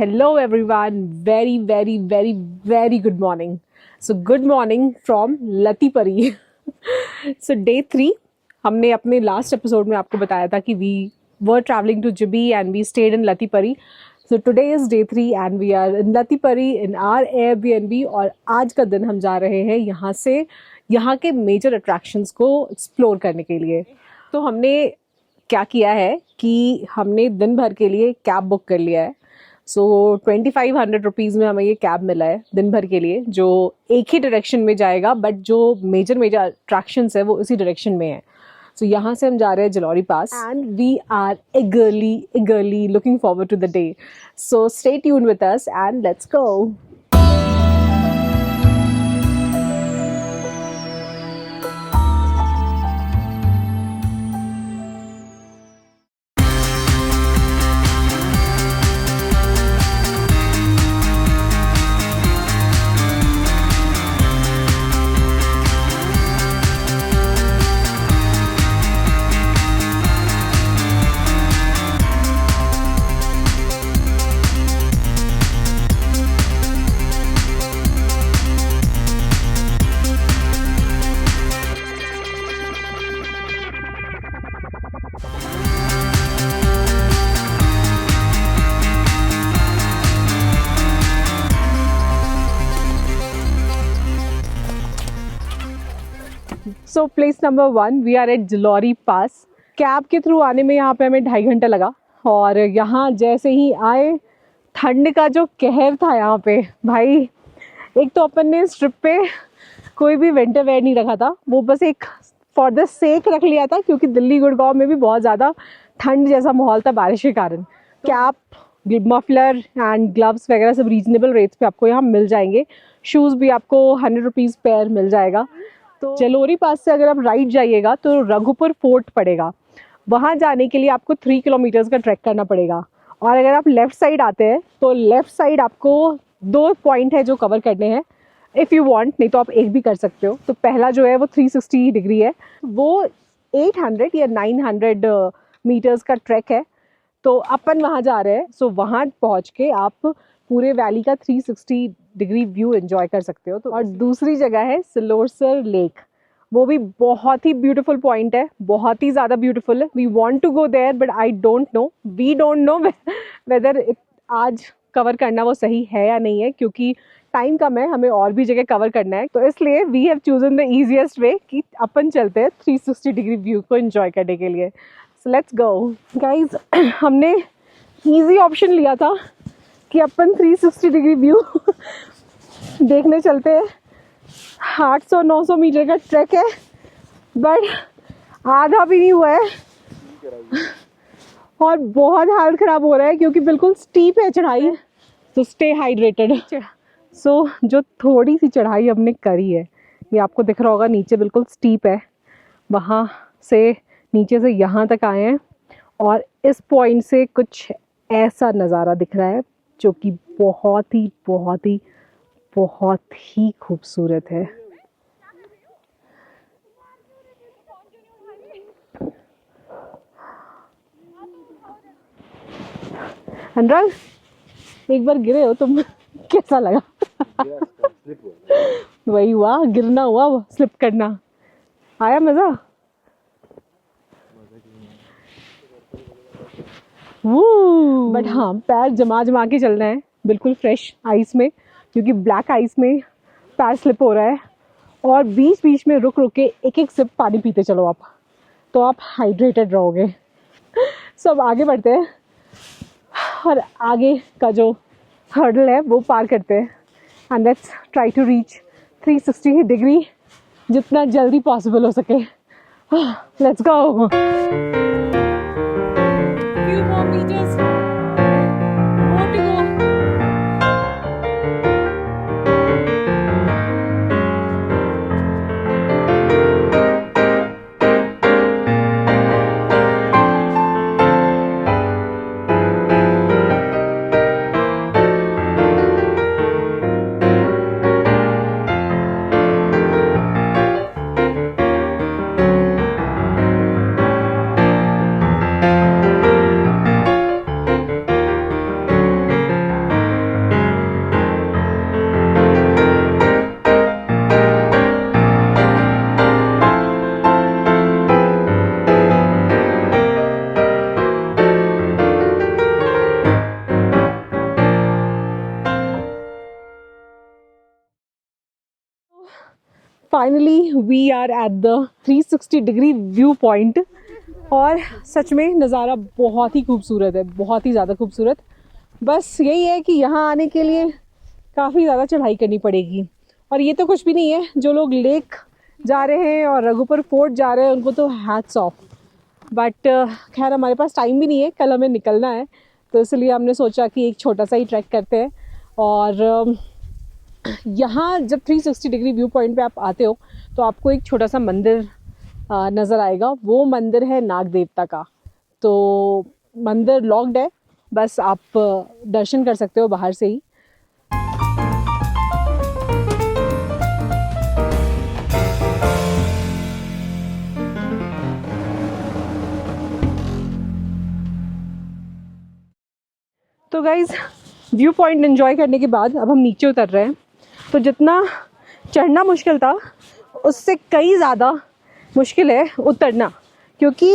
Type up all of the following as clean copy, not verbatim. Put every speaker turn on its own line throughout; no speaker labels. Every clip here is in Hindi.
hello everyone. Very good morning. So good morning from Lati Pari. So day 3 हमने अपने लास्ट एपिसोड में आपको बताया था कि we were traveling to Jibi and we stayed in Lati Pari. So today is day 3 and we are in Lati Pari in our Airbnb और आज का दिन हम जा रहे हैं यहाँ से यहाँ के मेजर अट्रैक्शंस को एक्सप्लोर करने के लिए. तो हमने क्या किया है कि हमने दिन भर के लिए कैब बुक कर लिया है. सो 2500 रुपीज़ में हमें ये कैब मिला है दिन भर के लिए, जो एक ही डायरेक्शन में जाएगा, बट जो मेजर अट्रैक्शंस है वो उसी डायरेक्शन में है. सो यहाँ से हम जा रहे हैं Jalori pass and we are eagerly looking forward to the day. So stay tuned with us and let's go. So place number 1 we are at Jalori pass. Cab के थ्रू आने में यहाँ पे हमें 2.5 घंटा लगा और यहाँ जैसे ही आए ठंड का जो कहर था यहाँ पे भाई. एक तो अपन ने इस ट्रिप पे कोई भी विंटर वेयर नहीं रखा था, वो बस एक फॉर द सेक रख लिया था क्योंकि दिल्ली गुड़गांव में भी बहुत ज़्यादा ठंड जैसा माहौल था बारिश के कारण. कैप, मफलर एंड ग्लव्स वगैरह सब रीजनेबल रेट्स पे आपको यहाँ मिल जाएंगे. शूज़ भी आपको 100 रुपीज़ पेयर मिल जाएगा. तो जलोरी पास से अगर आप राइट जाइएगा तो रघुपुर फोर्ट पड़ेगा. वहाँ जाने के लिए आपको 3 किलोमीटर्स का ट्रैक करना पड़ेगा. और अगर आप लेफ़्ट साइड आते हैं तो लेफ़्ट साइड आपको 2 पॉइंट है जो कवर करने हैं इफ़ यू वांट, नहीं तो आप एक भी कर सकते हो. तो पहला जो है वो 360 डिग्री है, वो 800 या 900 मीटर्स का ट्रैक है. तो अपन वहाँ जा रहे हैं. सो वहाँ पहुँच के आप पूरे वैली का 360 डिग्री व्यू एंजॉय कर सकते हो. तो और दूसरी जगह है सिलोरसर लेक. वो भी बहुत ही ब्यूटीफुल पॉइंट है, बहुत ही ज़्यादा ब्यूटीफुल है. We want to go there but we don't know whether आज कवर करना वो सही है या नहीं है, क्योंकि टाइम कम है, हमें और भी जगह कवर करना है. तो इसलिए we have chosen the easiest way कि अपन चलते हैं 360 डिग्री व्यू को एंजॉय करने के लिए. So let's go guys. हमने ईजी ऑप्शन लिया था कि अपन 360 डिग्री व्यू देखने चलते हैं. 800-900 मीटर का ट्रैक है बट आधा भी नहीं हुआ है और बहुत हालत ख़राब हो रहा है क्योंकि बिल्कुल स्टीप है चढ़ाई. तो स्टे हाइड्रेटेड. सो जो थोड़ी सी चढ़ाई हमने करी है, ये आपको दिख रहा होगा, नीचे बिल्कुल स्टीप है. वहाँ से नीचे से यहाँ तक आए हैं और इस पॉइंट से कुछ ऐसा नज़ारा दिख रहा है जो कि बहुत ही खूबसूरत है. अनुराग, एक बार गिरे हो तुम, कैसा लगा? वही हुआ, गिरना हुआ, स्लिप करना. आया मजा? बट हाँ, पैर जमा के चलना है बिल्कुल फ्रेश आइस में, क्योंकि ब्लैक आइस में पैर स्लिप हो रहा है. और बीच में रुक के एक सिप पानी पीते चलो आप, तो आप हाइड्रेटेड रहोगे. सो अब आगे बढ़ते हैं और आगे का जो हर्डल है वो पार करते हैं and let's try to reach 360 degree जितना जल्दी पॉसिबल हो सके. Let's go. Finally we are at the 360 degree view point. और सच में नज़ारा बहुत ही खूबसूरत है, बहुत ही ज़्यादा खूबसूरत। बस यही है कि यहाँ आने के लिए काफ़ी ज़्यादा चढ़ाई करनी पड़ेगी। और ये तो कुछ भी नहीं है, जो लोग लेक जा रहे हैं और रघुपर फोर्ट जा रहे हैं उनको तो हैट्स ऑफ। बट खैर हमारे पास टाइम भी नहीं है, कल हमें निकलना है, तो इसलिए हमने सोचा कि एक छोटा सा ही ट्रैक करते हैं। और यहाँ जब 360 डिग्री व्यू पॉइंट पे आप आते हो तो आपको एक छोटा सा मंदिर नज़र आएगा। वो मंदिर है नाग देवता का। तो मंदिर लॉक्ड है, बस आप दर्शन कर सकते हो बाहर से ही। तो गाइज व्यू पॉइंट एंजॉय करने के बाद अब हम नीचे उतर रहे हैं। तो जितना चढ़ना मुश्किल था उससे कई ज़्यादा मुश्किल है उतरना, क्योंकि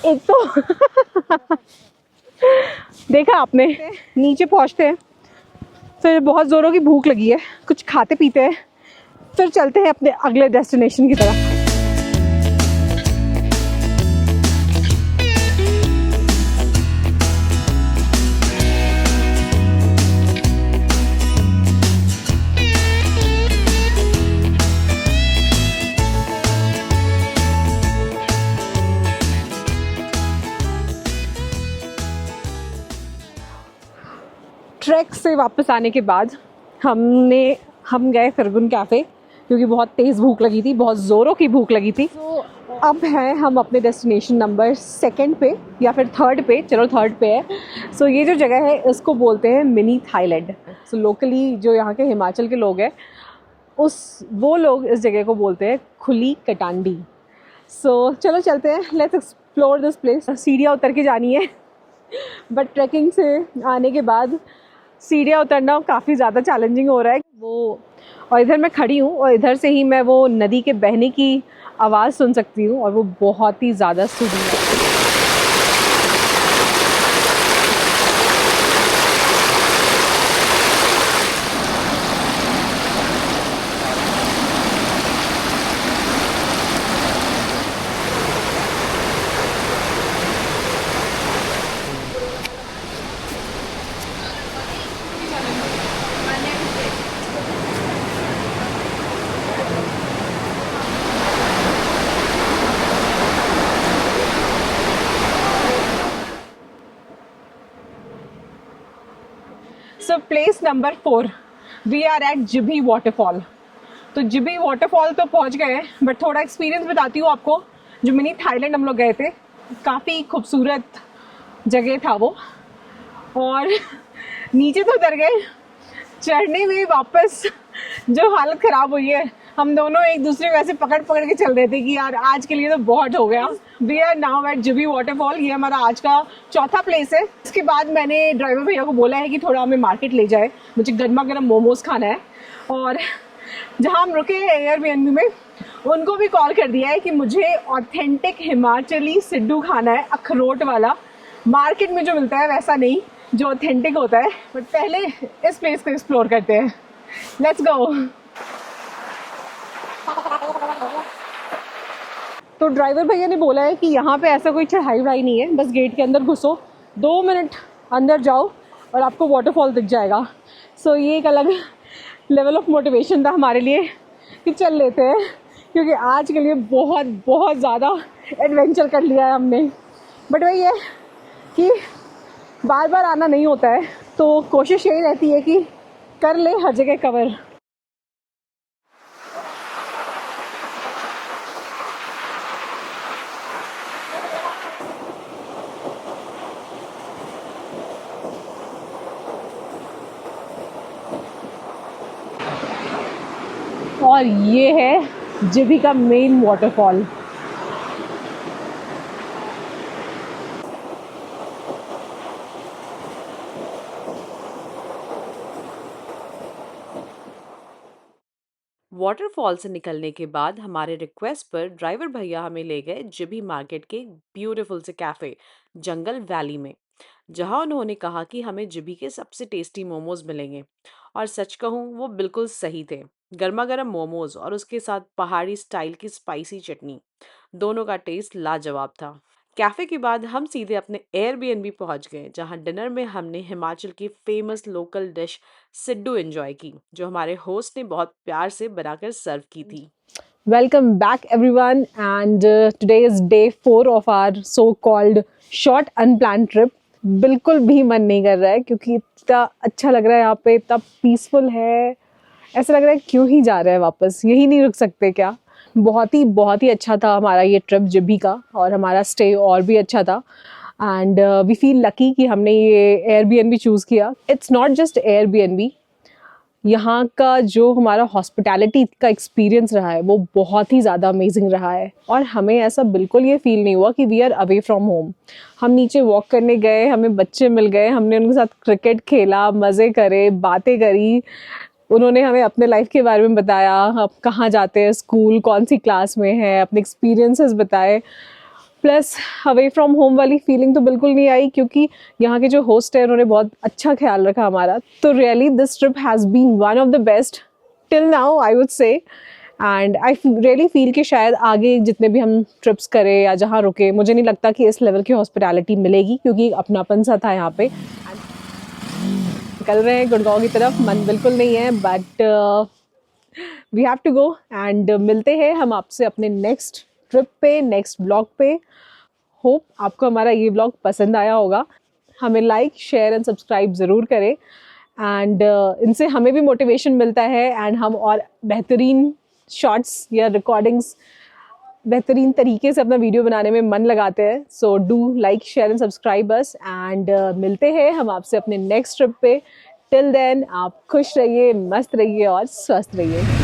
एक तो देखा आपने, नीचे पहुंचते हैं, फिर बहुत ज़ोरों की भूख लगी है, कुछ खाते पीते हैं, फिर चलते हैं अपने अगले डेस्टिनेशन की तरफ। ट्रैक से वापस आने के बाद हम गए फिरगुन कैफ़े, क्योंकि बहुत तेज़ भूख लगी थी, बहुत ज़ोरों की भूख लगी थी। तो अब हैं हम अपने डेस्टिनेशन नंबर 2 पे या फिर 3 पे, चलो 3 पे है। सो ये जो जगह है इसको बोलते हैं मिनी थाईलैंड। सो लोकली जो यहाँ के हिमाचल के लोग हैं वो लोग इस जगह को बोलते हैं खुली कटांडी। सो चलो चलते हैं, लेट्स एक्सप्लोर दिस प्लेस। सीढ़ियाँ उतर के जानी है, बट ट्रैकिंग से आने के बाद सीढ़ियाँ उतरना काफ़ी ज़्यादा चैलेंजिंग हो रहा है वो। और इधर मैं खड़ी हूँ और इधर से ही मैं वो नदी के बहने की आवाज़ सुन सकती हूँ, और वो बहुत ही ज़्यादा सुरीली है। So place number 4 we are at Jibhi waterfall. तो जिभी वाटरफॉल तो पहुंच गए हैं, बट थोड़ा एक्सपीरियंस बताती हूँ आपको। जो मिनी थाईलैंड हम लोग गए थे, काफ़ी खूबसूरत जगह था वो। और नीचे तो उतर गए, चढ़ने में वापस जो हालत ख़राब हुई है। हम दोनों एक दूसरे को ऐसे पकड़ पकड़ के चल रहे थे कि यार आज के लिए तो बहुत हो गया। We are now at Jibhi waterfall. ये हमारा आज का चौथा प्लेस है। इसके बाद मैंने ड्राइवर भैया को बोला है कि थोड़ा हमें मार्केट ले जाए, मुझे गर्मा गर्म मोमोज खाना है। और जहाँ हम रुके हैं एयरबीएनबी में, उनको भी कॉल कर दिया है कि मुझे ऑथेंटिक हिमाचली सिड्डू खाना है, अखरोट वाला। मार्केट में जो मिलता है वैसा नहीं, जो ऑथेंटिक होता है। बट पहले इस प्लेस को एक्सप्लोर करते हैं, लेट्स गो। तो ड्राइवर भैया ने बोला है कि यहाँ पे ऐसा कोई चढ़ाई वढ़ाई नहीं है, बस गेट के अंदर घुसो, 2 मिनट अंदर जाओ और आपको वाटरफॉल दिख जाएगा। सो ये एक अलग लेवल ऑफ मोटिवेशन था हमारे लिए कि चल लेते हैं, क्योंकि आज के लिए बहुत बहुत ज़्यादा एडवेंचर कर लिया है हमने। बट वही है कि बार बार आना नहीं होता है, तो कोशिश यही रहती है कि कर ले हर जगह कवर। और ये है जिभी का मेन वाटरफॉल।
वाटरफॉल से निकलने के बाद हमारे रिक्वेस्ट पर ड्राइवर भैया हमें ले गए जिभी मार्केट के ब्यूटीफुल से कैफ़े जंगल वैली में, जहां उन्होंने कहा कि हमें जिभी के सबसे टेस्टी मोमोज मिलेंगे। और सच कहूँ वो बिल्कुल सही थे। गर्मा गर्म मोमोज और उसके साथ पहाड़ी स्टाइल की स्पाइसी चटनी, दोनों का टेस्ट लाजवाब था। कैफे के बाद हम सीधे अपने एयरबीएनबी पहुंच गए, जहां डिनर में हमने हिमाचल की famous local dish siddu enjoy की, जो हमारे होस्ट ने बहुत प्यार से बनाकर सर्व की थी।
Welcome back, everyone, and today is day 4 of our so-called short unplanned trip. बिल्कुल भी मन नहीं कर रहा है क्योंकि इतना अच्छा लग रहा है यहाँ पे, इतना पीसफुल है। ऐसा लग रहा है क्यों ही जा रहे हैं वापस, यही नहीं रुक सकते क्या। बहुत ही अच्छा था हमारा ये ट्रिप जिभी का, और हमारा स्टे और भी अच्छा था। एंड वी फील लकी कि हमने ये एयरबीएनबी चूज़ किया। इट्स नॉट जस्ट एयरबीएनबी, यहाँ का जो हमारा हॉस्पिटैलिटी का एक्सपीरियंस रहा है वो बहुत ही ज़्यादा अमेजिंग रहा है। और हमें ऐसा बिल्कुल ये फील नहीं हुआ कि we are away from home. हम नीचे वॉक करने गए, हमें बच्चे मिल गए, हमने उनके साथ क्रिकेट खेला, मज़े करे, बातें करी। उन्होंने हमें अपने लाइफ के बारे में बताया, आप कहाँ जाते हैं स्कूल, कौन सी क्लास में है, अपने एक्सपीरियंसेस बताए। प्लस अवे फ्रॉम होम वाली फीलिंग तो बिल्कुल नहीं आई, क्योंकि यहाँ के जो होस्ट है उन्होंने बहुत अच्छा ख्याल रखा हमारा। तो really this trip has been one of the best till now, I would say. And I really feel कि शायद आगे जितने भी हम ट्रिप्स करें या जहाँ रुके, मुझे नहीं लगता कि इस लेवल की हॉस्पिटैलिटी मिलेगी, क्योंकि अपनापन सा था यहाँ पे। निकल रहे हैं गुड़गांव की तरफ, मन बिल्कुल नहीं है, but we have to go. And मिलते हैं हम आपसे अपने नेक्स्ट ट्रिप पे, नेक्स्ट ब्लॉग पे। होप आपको हमारा ये ब्लॉग पसंद आया होगा। हमें लाइक, शेयर एंड सब्सक्राइब ज़रूर करें। एंड इनसे हमें भी मोटिवेशन मिलता है, एंड हम और बेहतरीन शॉर्ट्स या रिकॉर्डिंग्स बेहतरीन तरीके से अपना वीडियो बनाने में मन लगाते हैं। So do like, share and subscribe us. And मिलते हैं हम आपसे अपने नेक्स्ट ट्रिप पे। टिल देन आप खुश रहिए, मस्त रहिए और स्वस्थ रहिए।